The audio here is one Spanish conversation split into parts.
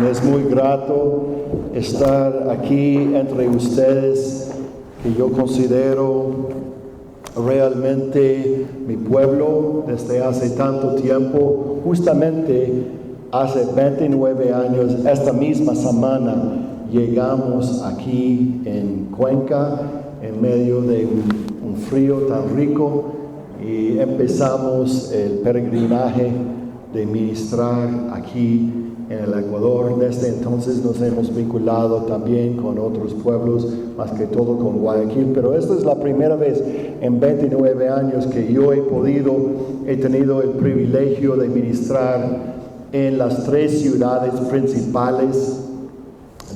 Es muy grato estar aquí entre ustedes, que yo considero realmente mi pueblo desde hace tanto tiempo. Justamente hace 29 años, esta misma semana, llegamos aquí en Cuenca, en medio de un frío tan rico, y empezamos el peregrinaje de ministrar aquí en el Ecuador. Desde entonces nos hemos vinculado también con otros pueblos, más que todo con Guayaquil, pero esta es la primera vez en 29 años que yo he tenido el privilegio de ministrar en las 3 ciudades principales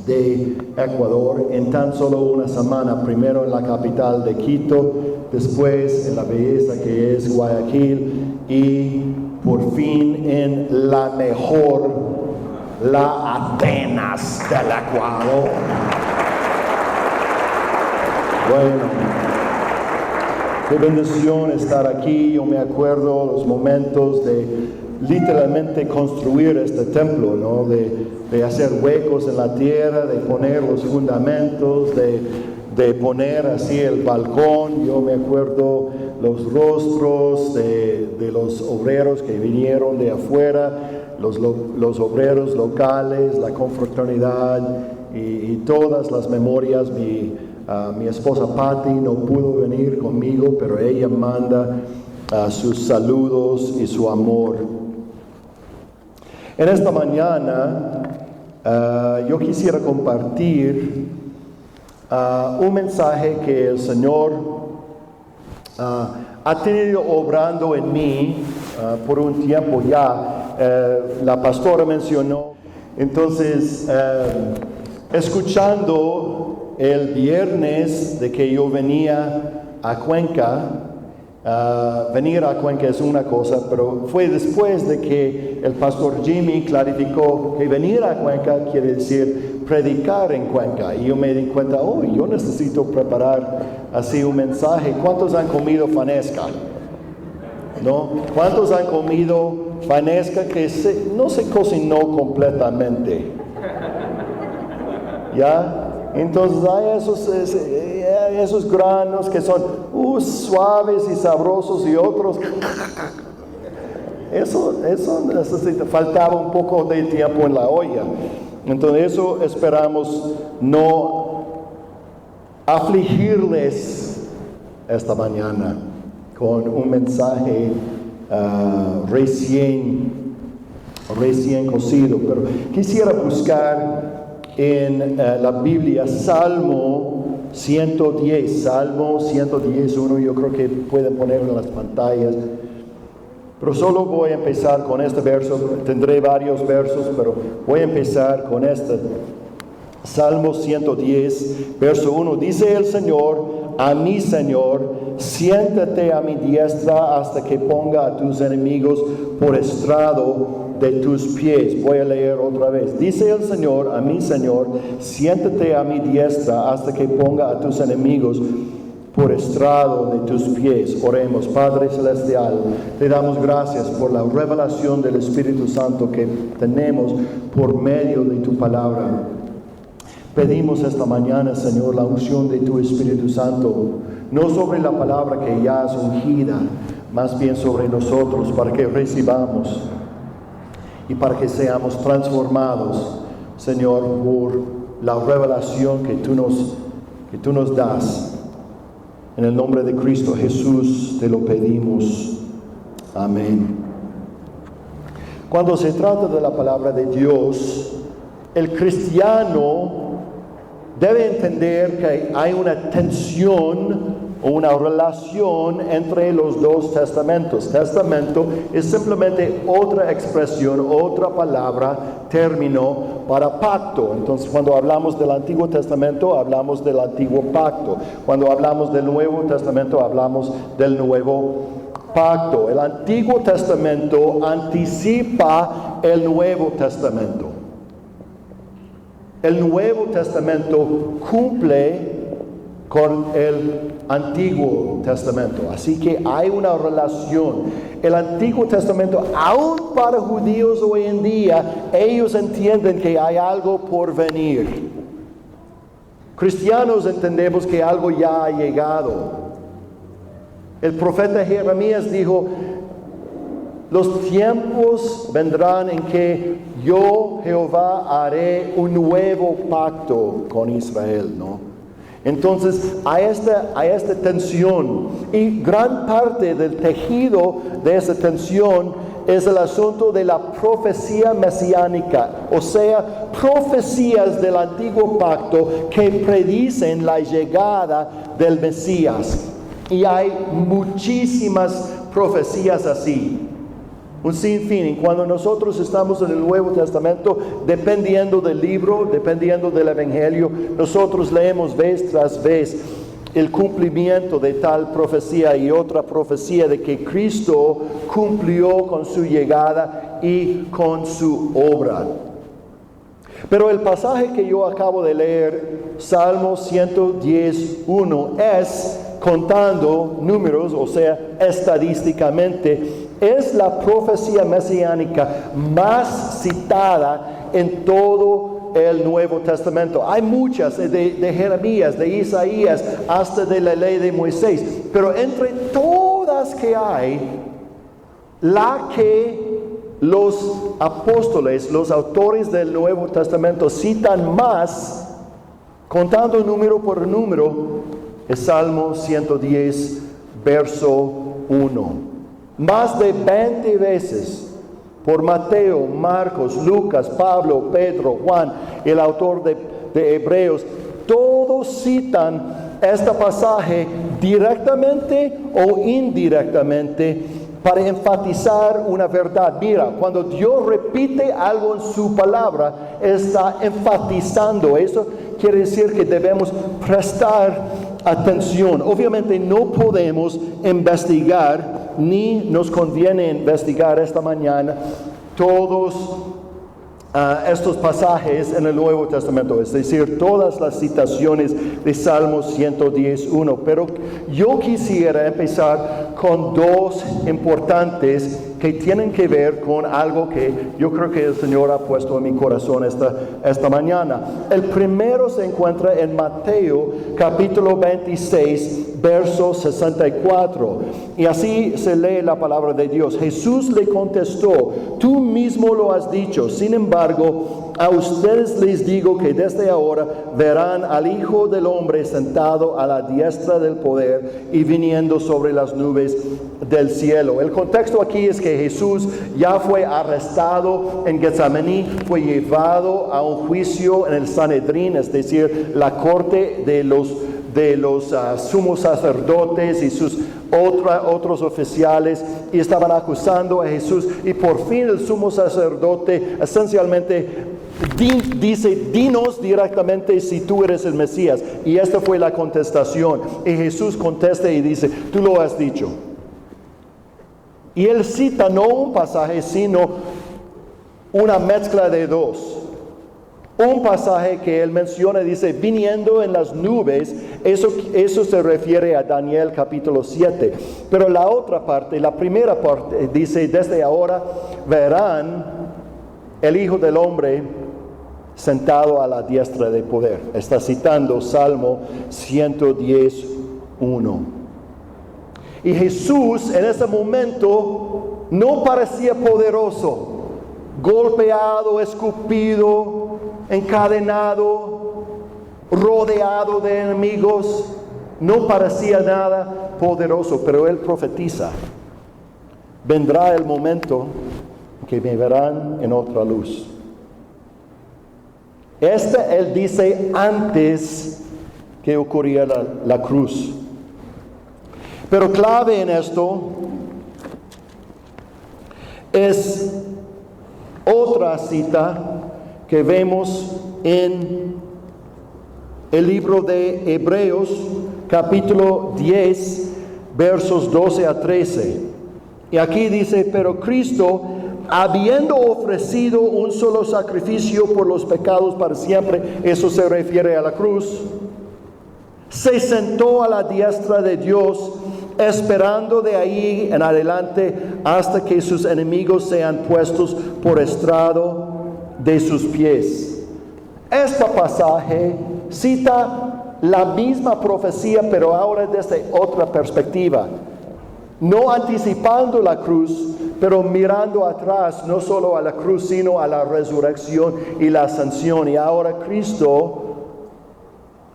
de Ecuador en tan solo una semana. Primero en la capital de Quito, después en la belleza que es Guayaquil, y por fin en la mejor, la Atenas del Ecuador. Bueno, qué bendición estar aquí. Yo me acuerdo los momentos de literalmente construir este templo, ¿no? De hacer huecos en la tierra, de poner los fundamentos, de poner así el balcón. Yo me acuerdo los rostros de los obreros que vinieron de afuera, los obreros locales, la confraternidad y todas las memorias. Mi esposa Patty no pudo venir conmigo, pero ella manda sus saludos y su amor. En esta mañana yo quisiera compartir un mensaje que el Señor ha tenido obrando en mí por un tiempo ya. La pastora mencionó, entonces, escuchando el viernes de que yo venía a Cuenca. Venir a Cuenca es una cosa, pero fue después de que el pastor Jimmy clarificó que venir a Cuenca quiere decir predicar en Cuenca, y yo me di cuenta, yo necesito preparar así un mensaje. ¿Cuántos han comido fanesca? ¿No? ¿Cuántos han comido fanesca que no se cocinó completamente? ¿Ya? Entonces hay esos granos que son suaves y sabrosos, y otros eso necesita, faltaba un poco de tiempo en la olla. Entonces eso esperamos no afligirles esta mañana con un mensaje recién cocido, pero quisiera buscar en la Biblia Salmo 110, Salmo 110:1. Yo creo que pueden ponerlo en las pantallas, pero solo voy a empezar con este verso. Tendré varios versos, pero voy a empezar con este. Salmo 110, verso 1. Dice el Señor a mi Señor: siéntate a mi diestra hasta que ponga a tus enemigos por estrado de tus pies. Voy a leer otra vez. Dice el Señor a mi Señor: siéntate a mi diestra hasta que ponga a tus enemigos por estrado de tus pies. Oremos. Padre celestial, te damos gracias por la revelación del Espíritu Santo que tenemos por medio de tu palabra. Pedimos esta mañana, Señor, la unción de tu Espíritu Santo, no sobre la palabra que ya es ungida, más bien sobre nosotros, para que recibamos y para que seamos transformados, Señor, por la revelación que tú nos das. En el nombre de Cristo Jesús te lo pedimos. Amén. Cuando se trata de la palabra de Dios, el cristiano debe entender que hay una tensión o una relación entre los dos testamentos. Testamento es simplemente otra expresión, otra palabra, término para pacto. Entonces, cuando hablamos del Antiguo Testamento, hablamos del Antiguo Pacto. Cuando hablamos del Nuevo Testamento, hablamos del Nuevo Pacto. El Antiguo Testamento anticipa el Nuevo Testamento. El Nuevo Testamento cumple con el Antiguo Testamento. Así que hay una relación. El Antiguo Testamento, aún para judíos hoy en día, ellos entienden que hay algo por venir. Cristianos entendemos que algo ya ha llegado. El profeta Jeremías dijo, los tiempos vendrán en que yo, Jehová, haré un nuevo pacto con Israel, ¿no? Entonces, hay esta tensión, y gran parte del tejido de esa tensión es el asunto de la profecía mesiánica, o sea, profecías del antiguo pacto que predicen la llegada del Mesías. Y hay muchísimas profecías así. Un sinfín. Y cuando nosotros estamos en el Nuevo Testamento, dependiendo del libro, dependiendo del Evangelio, nosotros leemos vez tras vez el cumplimiento de tal profecía y otra profecía de que Cristo cumplió con su llegada y con su obra. Pero el pasaje que yo acabo de leer, Salmo 110:1, es contando números, o sea, estadísticamente, es la profecía mesiánica más citada en todo el Nuevo Testamento. Hay muchas de Jeremías, de Isaías, hasta de la ley de Moisés. Pero entre todas que hay, la que los apóstoles, los autores del Nuevo Testamento citan más, contando número por número, es Salmo 110, verso 1. Más de 20 veces por Mateo, Marcos, Lucas, Pablo, Pedro, Juan, el autor de Hebreos, todos citan este pasaje directamente o indirectamente para enfatizar una verdad. Mira, cuando Dios repite algo en su palabra, está enfatizando. Eso quiere decir que debemos prestar atención. Obviamente no podemos investigar, ni nos conviene investigar esta mañana todos estos pasajes en el Nuevo Testamento, es decir, todas las citaciones de Salmos 110:1, pero yo quisiera empezar con dos importantes que tienen que ver con algo que yo creo que el Señor ha puesto en mi corazón esta mañana. El primero se encuentra en Mateo capítulo 26, verso 64, y así se lee la palabra de Dios. Jesús le contestó, tú mismo lo has dicho, sin embargo, a ustedes les digo que desde ahora verán al Hijo del Hombre sentado a la diestra del poder y viniendo sobre las nubes del cielo. El contexto aquí es que Jesús ya fue arrestado en Getsemaní, fue llevado a un juicio en el Sanedrín, es decir, la corte de los sumos sacerdotes y sus otros oficiales, y estaban acusando a Jesús, y por fin el sumo sacerdote esencialmente dice, dinos directamente si tú eres el Mesías. Y esta fue la contestación, y Jesús contesta y dice, tú lo has dicho. Y él cita no un pasaje, sino una mezcla de dos. Un pasaje que él menciona dice, viniendo en las nubes, eso se refiere a Daniel capítulo 7. Pero la otra parte, la primera parte, dice, desde ahora verán el Hijo del Hombre sentado a la diestra de poder. Está citando Salmo 110:1. Y Jesús en ese momento no parecía poderoso, golpeado, escupido, encadenado, rodeado de enemigos. No parecía nada poderoso, pero él profetiza, vendrá el momento que me verán en otra luz. Él dice antes que ocurriera la cruz. Pero clave en esto es otra cita que vemos en el libro de Hebreos, capítulo 10, versos 12 a 13. Y aquí dice, pero Cristo, habiendo ofrecido un solo sacrificio por los pecados para siempre, eso se refiere a la cruz, Se sentó a la diestra de Dios, esperando de ahí en adelante hasta que sus enemigos sean puestos por estrado de sus pies. Este pasaje cita la misma profecía, pero ahora desde otra perspectiva. No anticipando la cruz, pero mirando atrás, no solo a la cruz, sino a la resurrección y la ascensión. Y ahora Cristo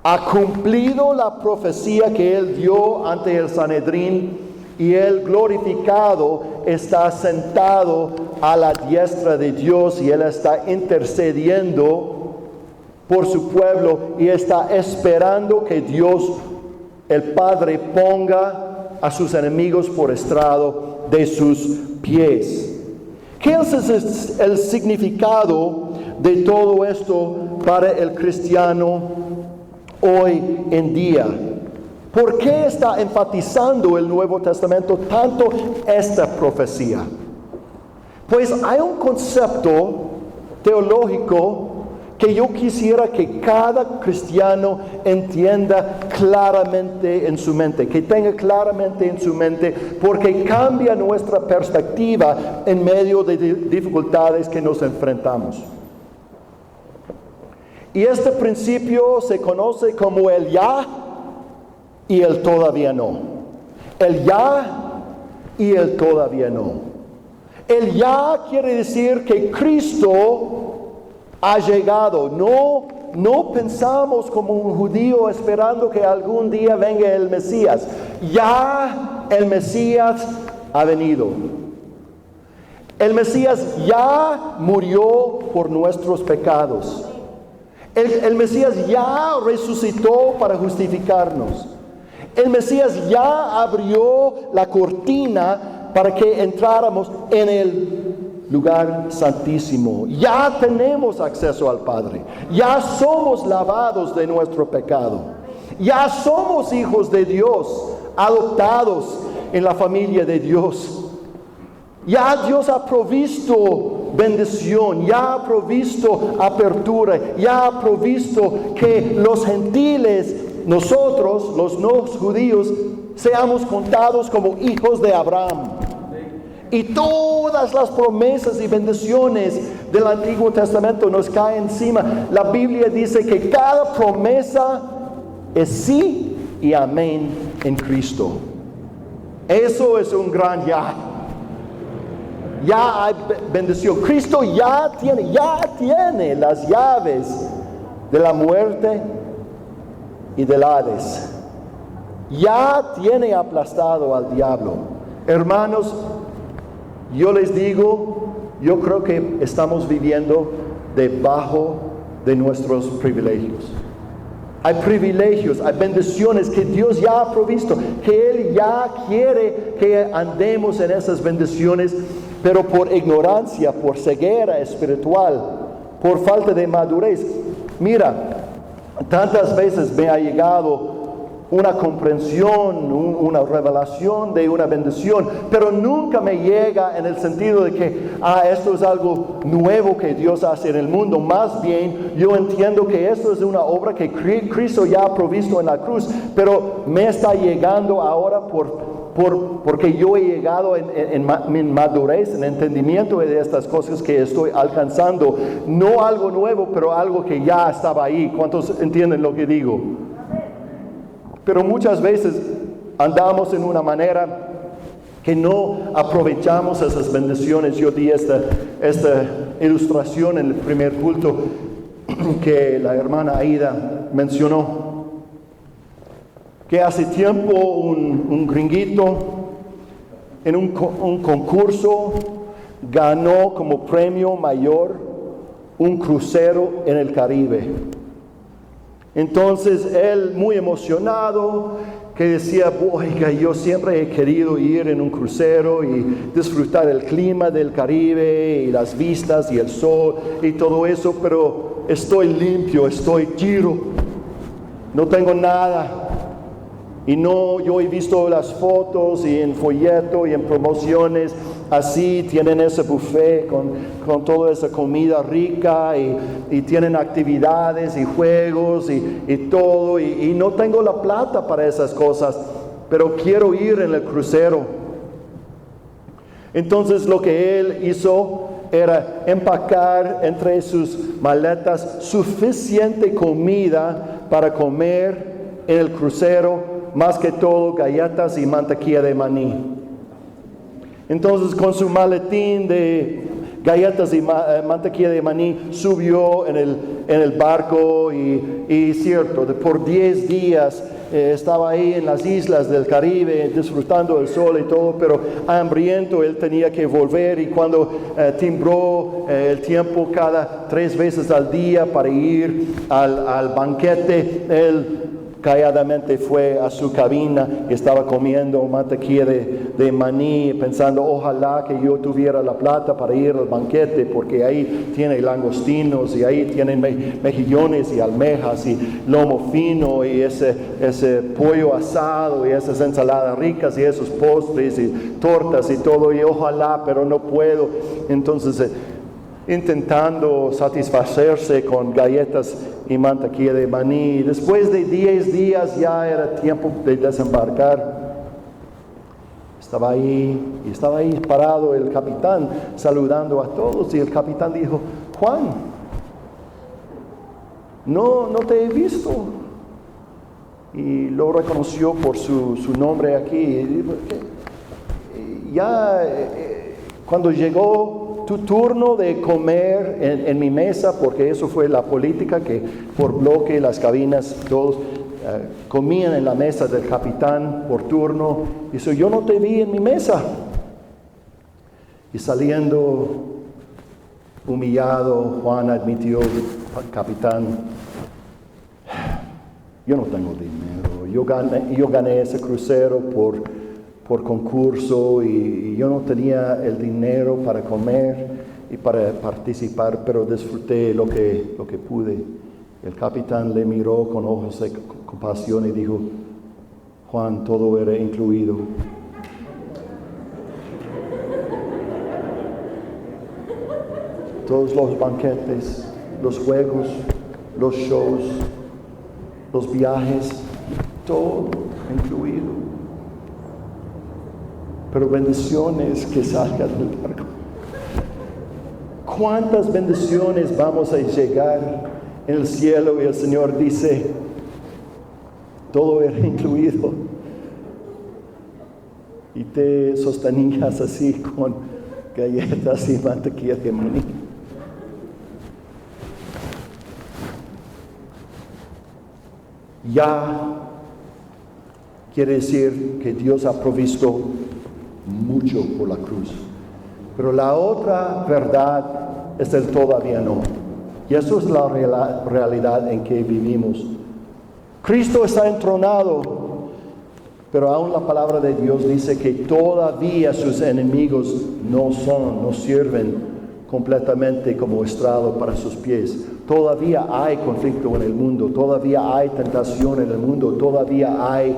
ha cumplido la profecía que Él dio ante el Sanedrín, y Él glorificado está sentado a la diestra de Dios, y Él está intercediendo por su pueblo y está esperando que Dios, el Padre, ponga a sus enemigos por estrado de sus pies. ¿Qué es el significado de todo esto para el cristiano hoy en día? ¿Por qué está enfatizando el Nuevo Testamento tanto esta profecía? Pues hay un concepto teológico que yo quisiera que cada cristiano entienda claramente en su mente, que tenga claramente en su mente, porque cambia nuestra perspectiva en medio de dificultades que nos enfrentamos. Y este principio se conoce como el ya y el todavía no. El ya y el todavía no. El ya quiere decir que Cristo ha llegado. No pensamos como un judío esperando que algún día venga el Mesías. Ya el Mesías ha venido. El Mesías ya murió por nuestros pecados. El Mesías ya resucitó para justificarnos. El Mesías ya abrió la cortina para que entráramos en el lugar santísimo. Ya tenemos acceso al Padre. Ya somos lavados de nuestro pecado. Ya somos hijos de Dios, adoptados en la familia de Dios. Ya Dios ha provisto bendición, ya ha provisto apertura, ya ha provisto que los gentiles, nosotros, los no judíos, seamos contados como hijos de Abraham. Y todas las promesas y bendiciones del Antiguo Testamento nos caen encima. La Biblia dice que cada promesa es sí y amén en Cristo. Eso es un gran ya. Ya hay bendición. Cristo ya tiene las llaves de la muerte y del Hades. Ya tiene aplastado al diablo. Hermanos, yo les digo, yo creo que estamos viviendo debajo de nuestros privilegios. Hay privilegios, hay bendiciones que Dios ya ha provisto, que Él ya quiere que andemos en esas bendiciones, pero por ignorancia, por ceguera espiritual, por falta de madurez. Mira, tantas veces me ha llegado una comprensión, una revelación de una bendición, pero nunca me llega en el sentido de que esto es algo nuevo que Dios hace en el mundo. Más bien yo entiendo que esto es una obra que Cristo ya ha provisto en la cruz, pero me está llegando ahora porque yo he llegado en madurez, en entendimiento de estas cosas que estoy alcanzando. No algo nuevo, pero algo que ya estaba ahí. ¿Cuántos entienden lo que digo? Pero muchas veces andamos en una manera que no aprovechamos esas bendiciones. Yo di esta ilustración en el primer culto que la hermana Aida mencionó, que hace tiempo un gringuito en un concurso ganó como premio mayor un crucero en el Caribe. Entonces él, muy emocionado, que decía, oiga, yo siempre he querido ir en un crucero y disfrutar el clima del Caribe y las vistas y el sol y todo eso, pero estoy limpio, estoy giro, no tengo nada. Y no, yo he visto las fotos y en folleto y en promociones así, tienen ese buffet con toda esa comida rica y tienen actividades y juegos y todo, y no tengo la plata para esas cosas, pero quiero ir en el crucero. Entonces lo que él hizo era empacar entre sus maletas suficiente comida para comer en el crucero, más que todo galletas y mantequilla de maní. Entonces con su maletín de galletas y mantequilla de maní subió en el barco y cierto, por 10 días estaba ahí en las islas del Caribe disfrutando del sol y todo, pero hambriento. Él tenía que volver, y cuando timbró el tiempo cada 3 veces al día para ir al banquete, él calladamente fue a su cabina y estaba comiendo mantequilla de maní, pensando, ojalá que yo tuviera la plata para ir al banquete, porque ahí tiene langostinos y ahí tienen mejillones y almejas y lomo fino y ese pollo asado y esas ensaladas ricas y esos postres y tortas y todo, y ojalá, pero no puedo. Entonces intentando satisfacerse con galletas y mantequilla de maní. Después de 10 días ya era tiempo de desembarcar. Estaba ahí parado el capitán saludando a todos, y el capitán dijo, Juan, no te he visto. Y lo reconoció por su nombre aquí. Y dijo, ya cuando llegó tu turno de comer en mi mesa, porque eso fue la política, que por bloque las cabinas todos comían en la mesa del capitán por turno. Dice, yo no te vi en mi mesa. Y saliendo humillado, Juan admitió, capitán, yo no tengo dinero, yo gané ese crucero por concurso, y yo no tenía el dinero para comer y para participar, pero disfruté lo que pude. El capitán le miró con ojos de compasión y dijo, Juan, todo era incluido. Todos los banquetes, los juegos, los shows, los viajes, todo incluido. Pero bendiciones que salgan del barco. ¿Cuántas bendiciones vamos a llegar en el cielo? Y el Señor dice, todo era incluido. Y te sostenías así con galletas y mantequilla de maní. Ya quiere decir que Dios ha provisto mucho por la cruz. Pero la otra verdad es el todavía no. Y eso es la realidad en que vivimos. Cristo está entronado, pero aún la palabra de Dios dice que todavía sus enemigos no sirven completamente como estrado para sus pies. Todavía hay conflicto en el mundo, todavía hay tentación en el mundo, todavía hay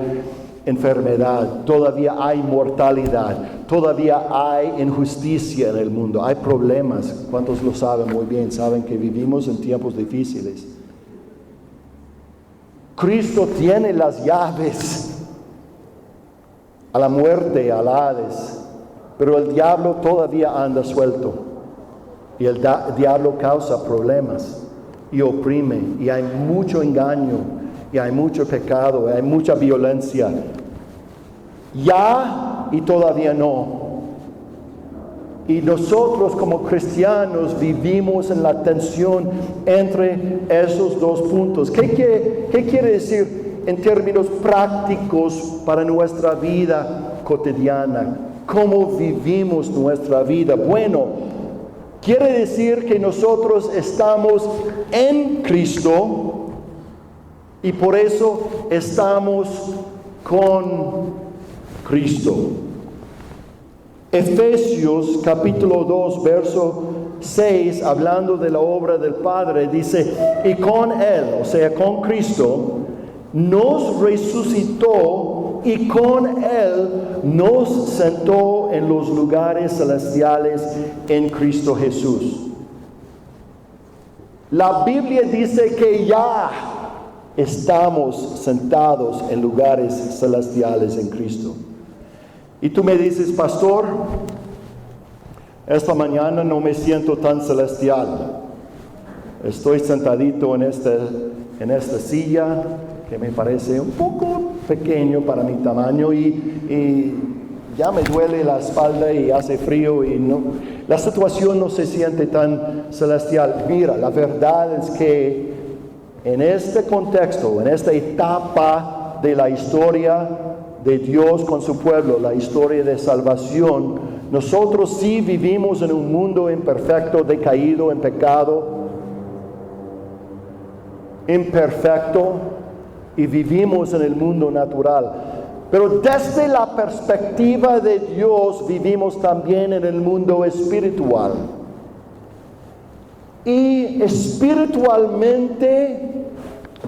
enfermedad, todavía hay mortalidad, todavía hay injusticia en el mundo, hay problemas. ¿Cuántos lo saben muy bien? Saben que vivimos en tiempos difíciles. Cristo tiene las llaves a la muerte, al Hades, pero el diablo todavía anda suelto, y el diablo causa problemas y oprime, y hay mucho engaño, y hay mucho pecado, y hay mucha violencia. Ya y todavía no. Y nosotros como cristianos vivimos en la tensión entre esos dos puntos. ¿Qué quiere decir en términos prácticos para nuestra vida cotidiana? ¿Cómo vivimos nuestra vida? Bueno, quiere decir que nosotros estamos en Cristo, y por eso estamos con Cristo. Efesios capítulo 2, verso 6, hablando de la obra del Padre, dice, y con Él, o sea, con Cristo, nos resucitó y con Él nos sentó sentado en los lugares celestiales en Cristo Jesús. La Biblia dice que ya estamos sentados en lugares celestiales en Cristo. Y tú me dices, pastor, esta mañana no me siento tan celestial. Estoy sentadito en esta silla que me parece un poco pequeño para mi tamaño y ya me duele la espalda y hace frío y no, la situación no se siente tan celestial. Mira, la verdad es que en este contexto, en esta etapa de la historia de Dios con su pueblo, la historia de salvación, nosotros sí vivimos en un mundo imperfecto, decaído, en pecado, imperfecto, y vivimos en el mundo natural. Pero desde la perspectiva de Dios vivimos también en el mundo espiritual. Y espiritualmente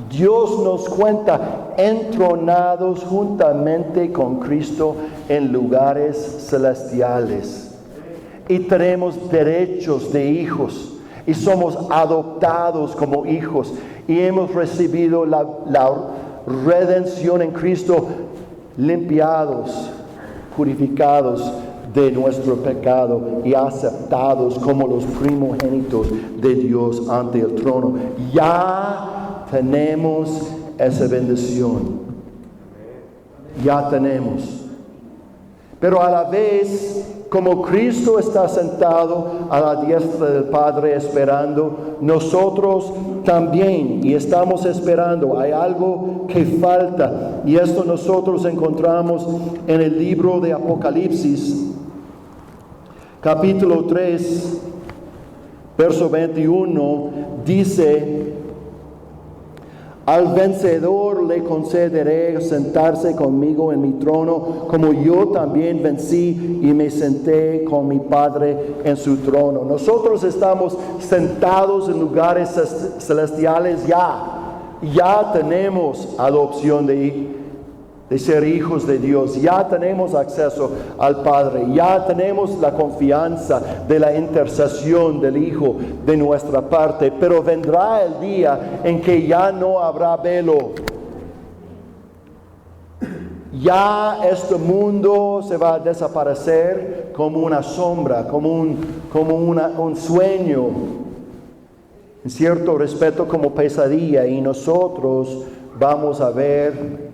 Dios nos cuenta entronados juntamente con Cristo en lugares celestiales. Y tenemos derechos de hijos. Y somos adoptados como hijos. Y hemos recibido la redención en Cristo, limpiados, purificados de nuestro pecado y aceptados como los primogénitos de Dios ante el trono. Ya tenemos esa bendición. Ya tenemos. Pero a la vez, como Cristo está sentado a la diestra del Padre esperando, nosotros también, y estamos esperando. Hay algo que falta, y esto nosotros encontramos en el libro de Apocalipsis, capítulo 3, verso 21, dice: al vencedor le concederé sentarse conmigo en mi trono, como yo también vencí y me senté con mi Padre en su trono. Nosotros estamos sentados en lugares celestiales ya tenemos adopción de ser hijos de Dios, ya tenemos acceso al Padre, ya tenemos la confianza de la intercesión del Hijo de nuestra parte, pero vendrá el día en que ya no habrá velo. Ya este mundo se va a desaparecer como una sombra, como un sueño, en cierto respeto como pesadilla, y nosotros vamos a ver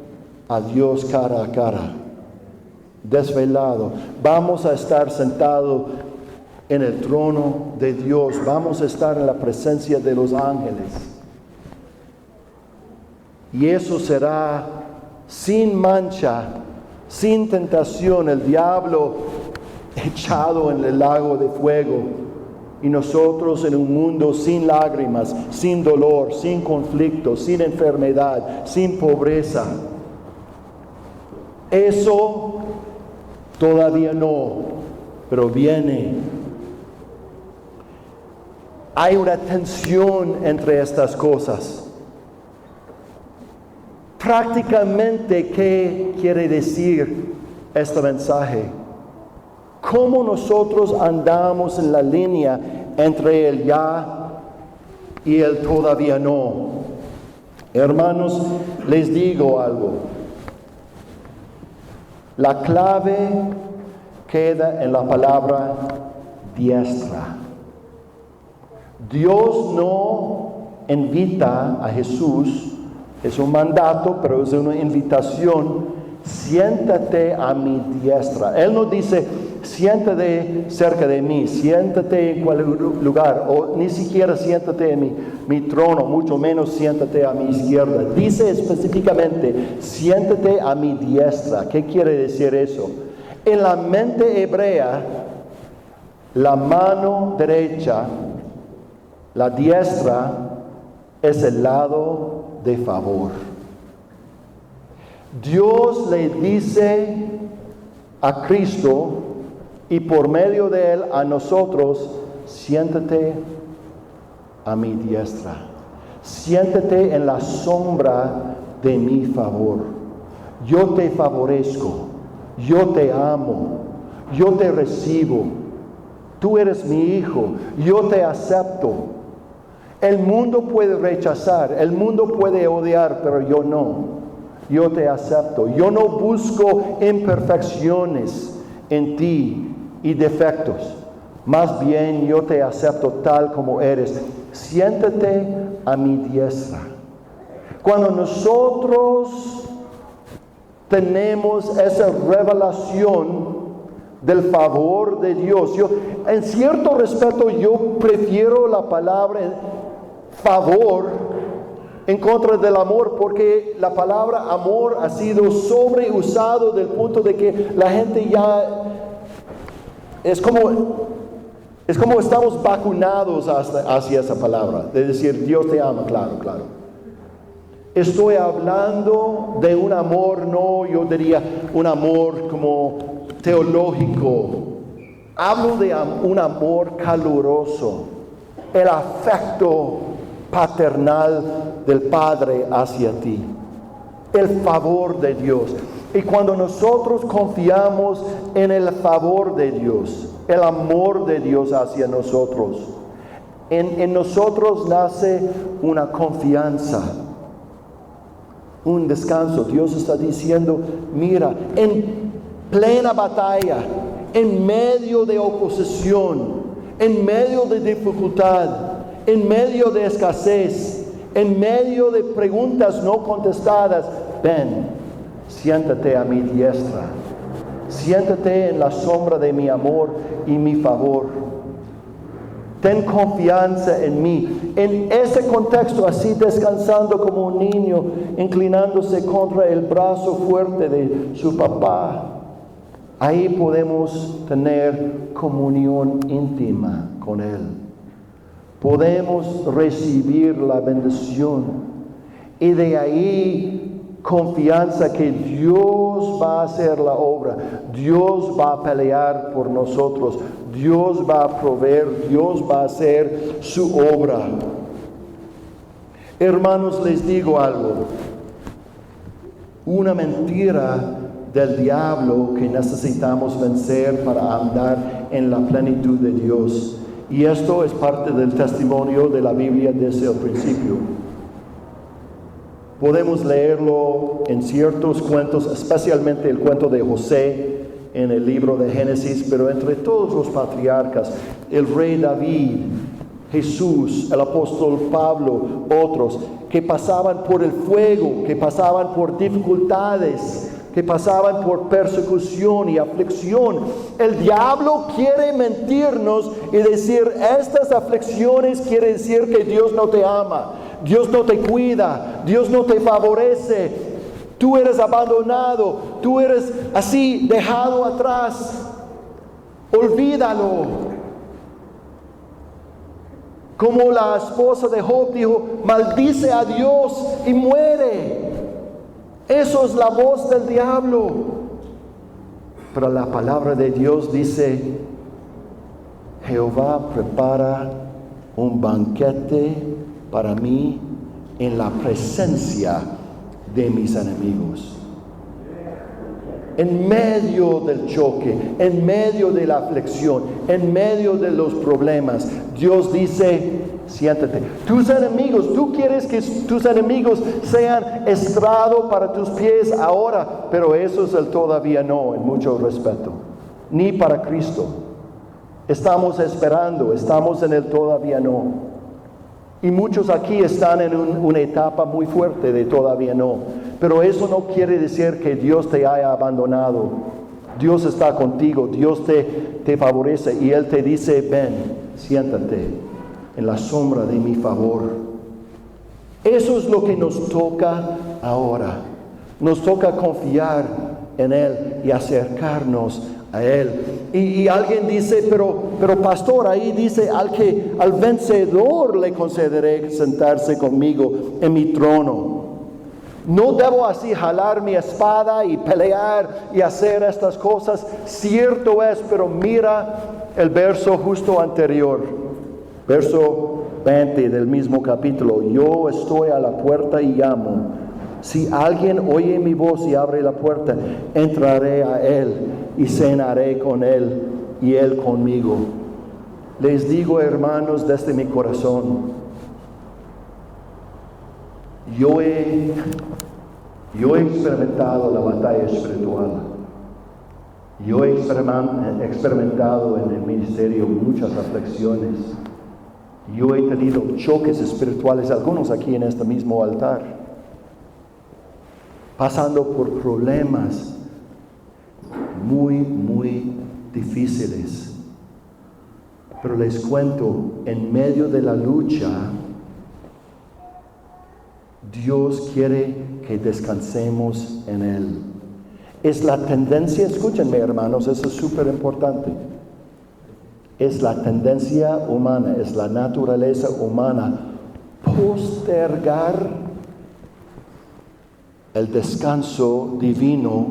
a Dios cara a cara, desvelado. Vamos a estar sentados en el trono de Dios. Vamos a estar en la presencia de los ángeles. Y eso será sin mancha, sin tentación, el diablo echado en el lago de fuego. Y nosotros en un mundo sin lágrimas, sin dolor, sin conflicto, sin enfermedad, sin pobreza. Eso todavía no, pero viene. Hay una tensión entre estas cosas. Prácticamente, ¿qué quiere decir este mensaje? ¿Cómo nosotros andamos en la línea entre el ya y el todavía no? Hermanos, les digo algo. La clave queda en la palabra diestra. Dios no invita a Jesús, es un mandato, pero es una invitación: siéntate a mi diestra. Él no dice: siéntate cerca de mí, siéntate en cualquier lugar, o ni siquiera siéntate en mi trono, mucho menos siéntate a mi izquierda. Dice específicamente: siéntate a mi diestra. ¿Qué quiere decir eso? En la mente hebrea, la mano derecha, la diestra, es el lado de favor. Dios le dice a Cristo, y por medio de Él a nosotros: siéntate a mi diestra, siéntate en la sombra de mi favor. Yo te favorezco, yo te amo, yo te recibo. Tú eres mi hijo, yo te acepto. El mundo puede rechazar, el mundo puede odiar, pero yo no. Yo te acepto. Yo no busco imperfecciones en ti y defectos. Más bien yo te acepto tal como eres. Siéntate a mi diestra. Cuando nosotros tenemos esa revelación del favor de Dios, en cierto respeto yo prefiero la palabra favor en contra del amor, porque la palabra amor ha sido sobreusado del punto de que la gente ya es como estamos vacunados hacia esa palabra, de decir Dios te ama, claro. Estoy hablando de un amor, no, yo diría un amor como teológico. Hablo de un amor caluroso, el afecto paternal del Padre hacia ti, el favor de Dios. Y cuando nosotros confiamos en el favor de Dios, el amor de Dios hacia nosotros, en nosotros nace una confianza, un descanso. Dios está diciendo, mira, en plena batalla, en medio de oposición, en medio de dificultad, en medio de escasez, en medio de preguntas no contestadas, ven, siéntate a mi diestra, siéntate en la sombra de mi amor y mi favor. Ten confianza en mí. En ese contexto, así descansando como un niño, inclinándose contra el brazo fuerte de su papá, ahí podemos tener comunión íntima con Él. Podemos recibir la bendición y de ahí confianza que Dios va a hacer la obra, Dios va a pelear por nosotros, Dios va a proveer, Dios va a hacer su obra. Hermanos, les digo algo, una mentira del diablo que necesitamos vencer para andar en la plenitud de Dios. Y esto es parte del testimonio de la Biblia desde el principio. Podemos leerlo en ciertos cuentos, especialmente el cuento de José en el libro de Génesis, pero entre todos los patriarcas, el rey David, Jesús, el apóstol Pablo, otros, que pasaban por el fuego, que pasaban por dificultades, que pasaban por persecución y aflicción. El diablo quiere mentirnos y decir, estas aflicciones quiere decir que Dios no te ama, Dios no te cuida, Dios no te favorece, tú eres abandonado, tú eres así dejado atrás, olvídalo. Como la esposa de Job dijo, maldice a Dios y muere. Eso es la voz del diablo. Pero la palabra de Dios dice, Jehová prepara un banquete para mí en la presencia de mis enemigos. En medio del choque, en medio de la aflicción, en medio de los problemas, Dios dice, siéntate. Tus enemigos, tú quieres que tus enemigos sean estrado para tus pies ahora, pero eso es el todavía no, en mucho respeto, ni para Cristo. Estamos esperando, estamos en el todavía no. Y muchos aquí están en una etapa muy fuerte de todavía no. Pero eso no quiere decir que Dios te haya abandonado. Dios está contigo, Dios te favorece y Él te dice, ven, siéntate en la sombra de mi favor. Eso es lo que nos toca ahora. Nos toca confiar en Él y acercarnos a Él. Y alguien dice, pero pastor, ahí dice al vencedor le concederé sentarse conmigo en mi trono. No debo así jalar mi espada y pelear y hacer estas cosas. Cierto es, pero mira el verso justo anterior, verso 20 del mismo capítulo. Yo estoy a la puerta y llamo. Si alguien oye mi voz y abre la puerta, entraré a él y cenaré con él y él conmigo. Les digo, hermanos, desde mi corazón, yo he experimentado la batalla espiritual. Yo he experimentado en el ministerio muchas aflicciones. Yo he tenido choques espirituales, algunos aquí en este mismo altar, pasando por problemas muy, muy difíciles. Pero les cuento, en medio de la lucha, Dios quiere que descansemos en Él. Es la tendencia, escúchenme hermanos, eso es súper importante. Es la tendencia humana, es la naturaleza humana postergar el descanso divino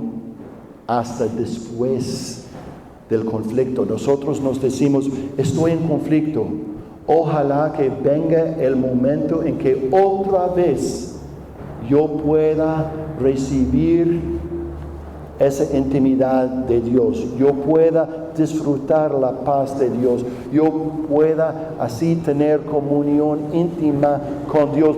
hasta después del conflicto. Nosotros nos decimos, estoy en conflicto. Ojalá que venga el momento en que otra vez yo pueda recibir esa intimidad de Dios, yo pueda disfrutar la paz de Dios, yo pueda así tener comunión íntima con Dios,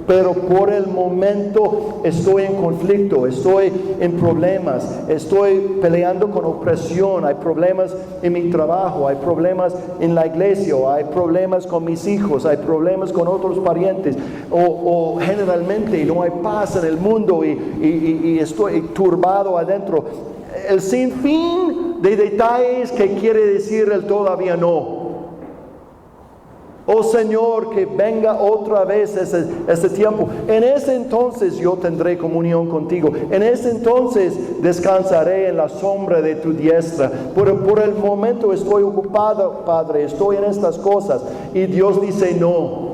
pero por el momento estoy en conflicto, estoy en problemas, estoy peleando con opresión, hay problemas en mi trabajo, hay problemas en la iglesia, hay problemas con mis hijos, hay problemas con otros parientes, o generalmente no hay paz en el mundo y estoy turbado adentro. El sinfín de detalles que quiere decir el todavía no. Oh Señor, que venga otra vez ese tiempo. En ese entonces yo tendré comunión contigo. En ese entonces descansaré en la sombra de tu diestra. Por el momento estoy ocupado, Padre, estoy en estas cosas. Y Dios dice no.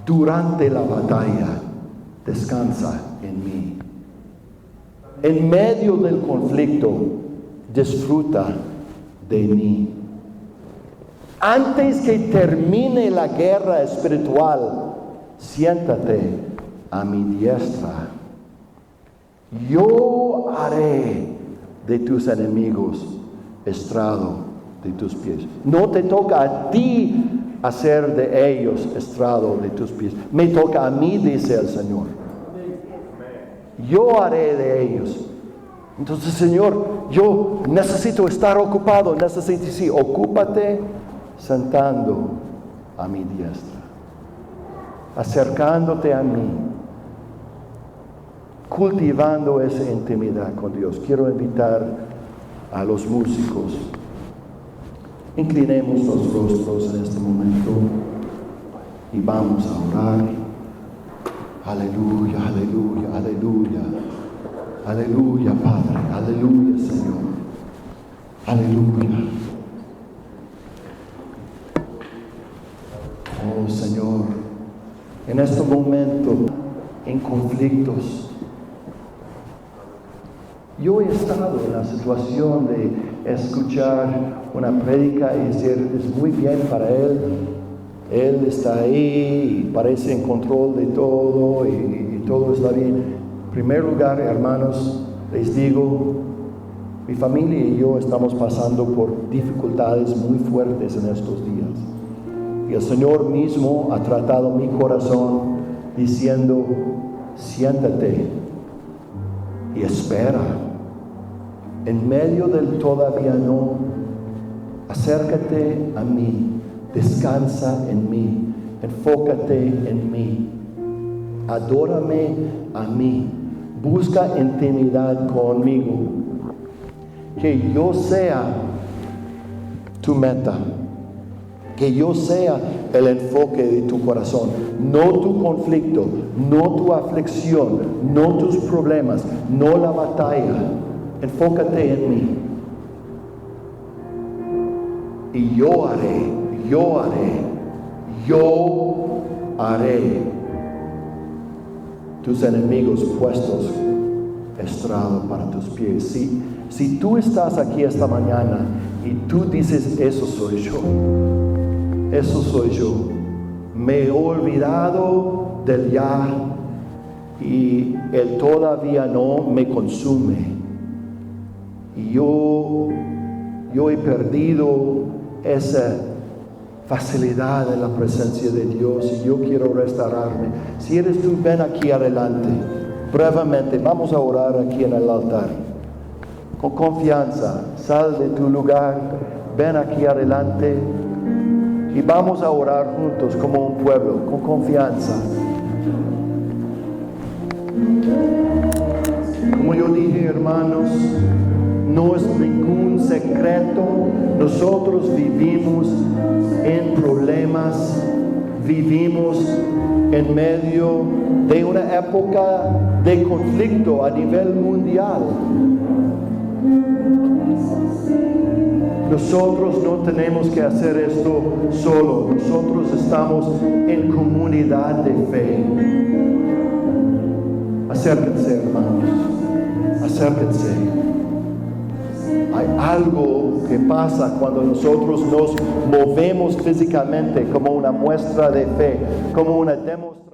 Durante la batalla, descansa en mí. En medio del conflicto, disfruta de mí. Antes que termine la guerra espiritual, siéntate a mi diestra. Yo haré de tus enemigos estrado de tus pies. No te toca a ti hacer de ellos estrado de tus pies. Me toca a mí, dice el Señor. Yo haré de ellos. Entonces, Señor, yo necesito estar ocupado. Sí, ocúpate sentando a mi diestra, acercándote a mí, cultivando esa intimidad con Dios. Quiero invitar a los músicos. Inclinemos los rostros en este momento y vamos a orar. Aleluya, aleluya, aleluya. Aleluya, Padre. Aleluya, Señor. Aleluya. Oh, Señor, en este momento, en conflictos, yo he estado en la situación de escuchar una prédica y decir, es muy bien para él está ahí y parece en control de todo y todo está bien. En primer lugar, hermanos, les digo, mi familia y yo estamos pasando por dificultades muy fuertes en estos días. Y el Señor mismo ha tratado mi corazón diciendo, siéntate y espera. En medio del todavía no, acércate a mí, descansa en mí, enfócate en mí, adórame a mí, busca intimidad conmigo, que yo sea tu meta, que yo sea el enfoque de tu corazón, no tu conflicto, no tu aflicción, no tus problemas, no la batalla. Enfócate en mí. Y yo haré tus enemigos puestos estrado para tus pies. Si tú estás aquí esta mañana y tú dices, eso soy yo, Me he olvidado del ya y el todavía no me consume. Y yo he perdido esa facilidad en la presencia de Dios y yo quiero restaurarme. Si eres tú, ven aquí adelante. Brevemente, vamos a orar aquí en el altar. Con confianza, sal de tu lugar, ven aquí adelante y vamos a orar juntos como un pueblo, con confianza. Como yo dije, hermanos, no es ningún secreto. Nosotros vivimos en problemas, vivimos en medio de una época de conflicto a nivel mundial. Nosotros no tenemos que hacer esto solo. Nosotros estamos en comunidad de fe. Acérquense, hermanos. Acérquense. Hay algo que pasa cuando nosotros nos movemos físicamente como una muestra de fe, como una demostración.